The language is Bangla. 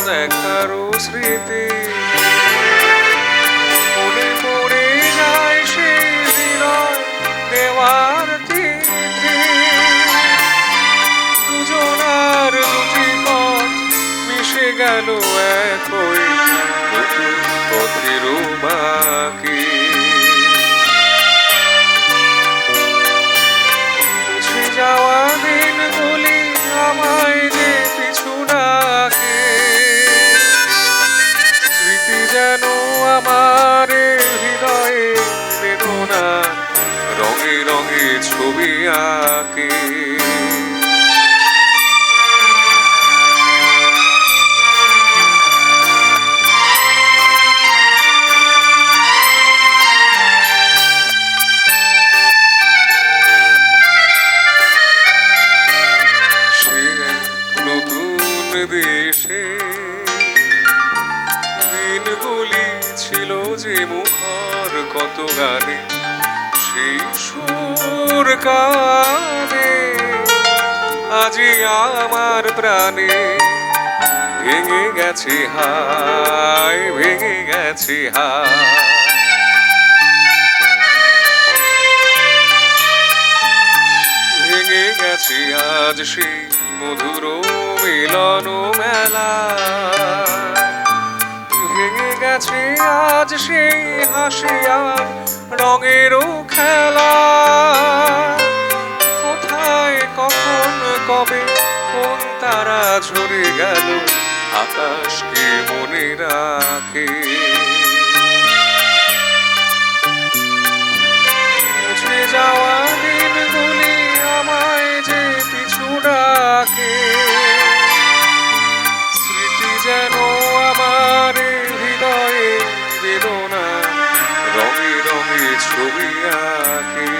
দেখারও স্মৃতি মনে পড়ে যায় সে হৃদয় দেওয়ার তিথি দুজনার দুটি পথ মিশে গেল একই নতুন পথেরও বাকি মুছে যাওয়া দিনগুলি আমায় যে পিছু ডাকে স্মৃতি যেন আমার হৃদয়ে বেদনা রঙে রঙে ছবি আঁকে দেশে দিনগুলি ছিল যে মুখর কত গানে সেই সুর কানে আজি আমার প্রাণে ভেঙে গেছে হায় ভেঙে গেছে হায় ভেঙে গেছে আজ সেই মধুর মিলন মেলা ভেঙে গেছে আজ সেই হাসি আর রঙেরও খেলা কোথায় কখন কবে কোন তারা ঝরে গেল আকাশকে মনে রাখে মুছে যাওয়া দিনগুলি আমায় যে পিছু ডাকে স্মৃতি যেন আমার হৃদয়ে বেদনা রঙে রঙে ছবি আঁকে